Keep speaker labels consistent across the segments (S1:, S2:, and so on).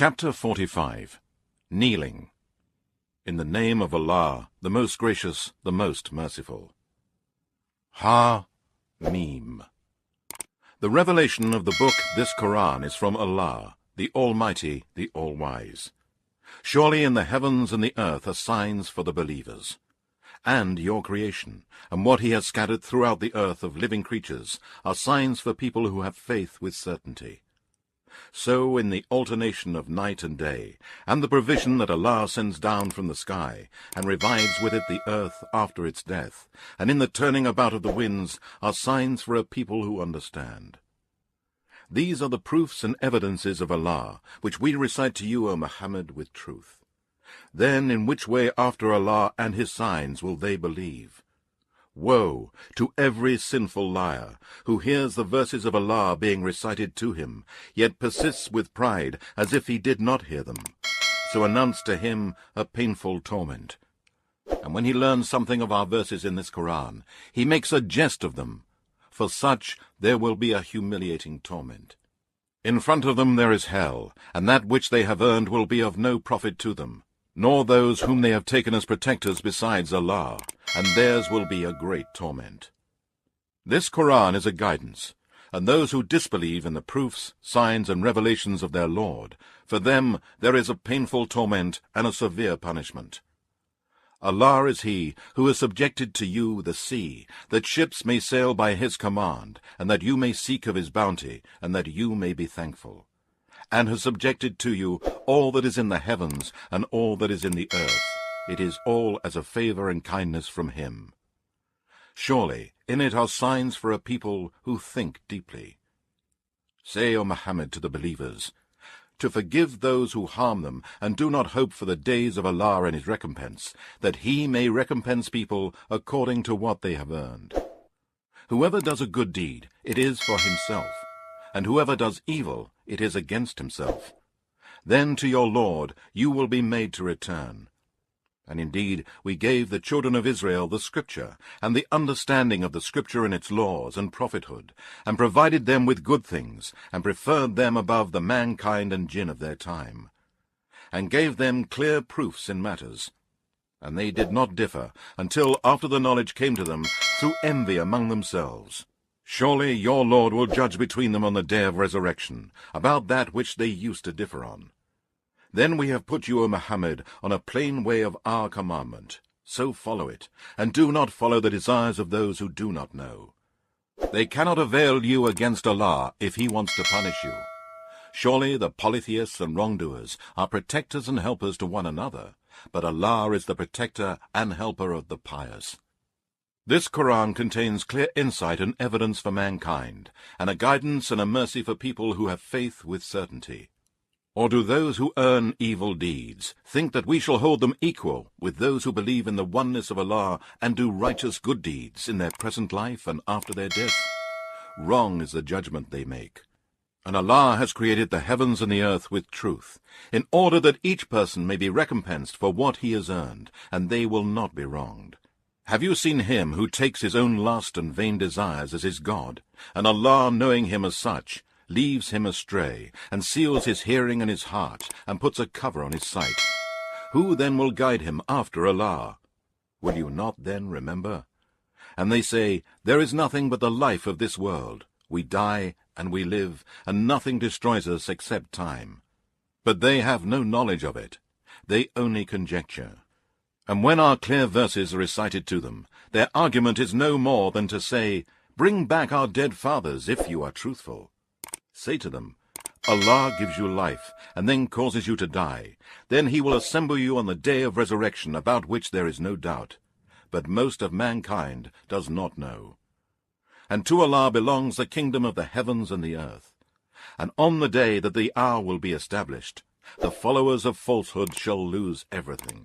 S1: Chapter 45. Kneeling. In the name of Allah, the most gracious, the most merciful. Ha-Mim. The revelation of the book, this Qur'an, is from Allah, the Almighty, the All-Wise. Surely in the heavens and the earth are signs for the believers. And your creation, and what he has scattered throughout the earth of living creatures, are signs for people who have faith with certainty. So in the alternation of night and day, and the provision that Allah sends down from the sky, and revives with it the earth after its death, and in the turning about of the winds, are signs for a people who understand. These are the proofs and evidences of Allah, which we recite to you, O Muhammad, with truth. Then in which way after Allah and his signs will they believe? Woe to every sinful liar, who hears the verses of Allah being recited to him, yet persists with pride as if he did not hear them. So announce to him a painful torment. And when he learns something of our verses in this Qur'an, he makes a jest of them. For such there will be a humiliating torment. In front of them there is hell, and that which they have earned will be of no profit to them, nor those whom they have taken as protectors besides Allah, and theirs will be a great torment. This Qur'an is a guidance, and those who disbelieve in the proofs, signs, and revelations of their Lord, for them there is a painful torment and a severe punishment. Allah is he who has subjected to you the sea, that ships may sail by his command, and that you may seek of his bounty, and that you may be thankful, and has subjected to you all that is in the heavens and all that is in the earth. It is all as a favor and kindness from him. Surely in it are signs for a people who think deeply. Say, O Muhammad, to the believers, to forgive those who harm them, and do not hope for the days of Allah and his recompense, that he may recompense people according to what they have earned. Whoever does a good deed, it is for himself, and whoever does evil, it is against himself. Then to your Lord you will be made to return. And indeed we gave the children of Israel the Scripture, and the understanding of the Scripture and its laws and prophethood, and provided them with good things, and preferred them above the mankind and jinn of their time, and gave them clear proofs in matters. And they did not differ, until after the knowledge came to them, through envy among themselves. Surely your Lord will judge between them on the day of resurrection, about that which they used to differ on. Then we have put you, O Muhammad, on a plain way of our commandment. So follow it, and do not follow the desires of those who do not know. They cannot avail you against Allah if he wants to punish you. Surely the polytheists and wrongdoers are protectors and helpers to one another, but Allah is the protector and helper of the pious. This Qur'an contains clear insight and evidence for mankind, and a guidance and a mercy for people who have faith with certainty. Or do those who earn evil deeds think that we shall hold them equal with those who believe in the oneness of Allah and do righteous good deeds in their present life and after their death? Wrong is the judgment they make. And Allah has created the heavens and the earth with truth, in order that each person may be recompensed for what he has earned, and they will not be wronged. Have you seen him who takes his own lust and vain desires as his God, and Allah, knowing him as such, leaves him astray, and seals his hearing and his heart, and puts a cover on his sight? Who then will guide him after Allah? Will you not then remember? And they say, there is nothing but the life of this world. We die and we live, and nothing destroys us except time. But they have no knowledge of it. They only conjecture. And when our clear verses are recited to them, their argument is no more than to say, bring back our dead fathers if you are truthful. Say to them, Allah gives you life, and then causes you to die. Then he will assemble you on the day of resurrection, about which there is no doubt. But most of mankind does not know. And to Allah belongs the kingdom of the heavens and the earth. And on the day that the hour will be established, the followers of falsehood shall lose everything.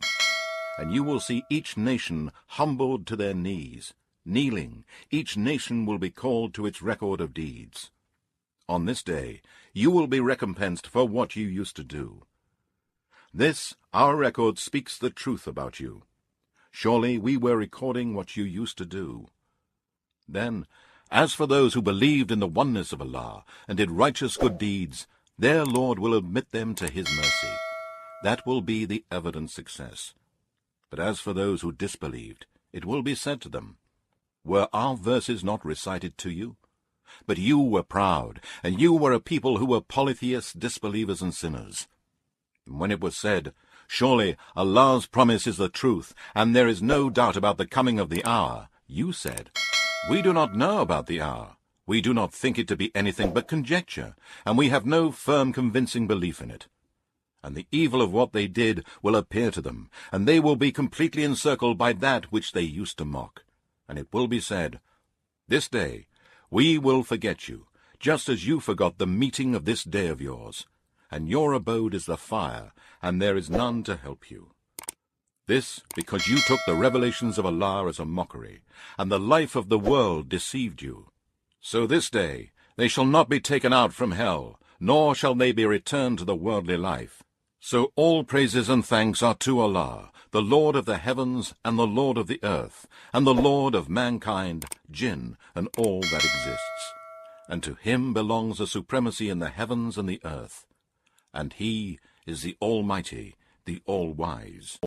S1: And you will see each nation humbled to their knees, kneeling. Each nation will be called to its record of deeds. On this day you will be recompensed for what you used to do. This, our record, speaks the truth about you. Surely we were recording what you used to do. Then, as for those who believed in the oneness of Allah, and did righteous good deeds, their Lord will admit them to his mercy. That will be the evident success. But as for those who disbelieved, it will be said to them, were our verses not recited to you? But you were proud, and you were a people who were polytheists, disbelievers, and sinners. And when it was said, surely Allah's promise is the truth, and there is no doubt about the coming of the hour, you said, we do not know about the hour. We do not think it to be anything but conjecture, and we have no firm convincing belief in it. And the evil of what they did will appear to them, and they will be completely encircled by that which they used to mock. And it will be said, this day we will forget you, just as you forgot the meeting of this day of yours. And your abode is the fire, and there is none to help you. This because you took the revelations of Allah as a mockery, and the life of the world deceived you. So this day they shall not be taken out from hell, nor shall they be returned to the worldly life. So all praises and thanks are to Allah, the Lord of the heavens and the Lord of the earth, and the Lord of mankind, jinn, and all that exists. And to him belongs the supremacy in the heavens and the earth. And he is the Almighty, the All-Wise.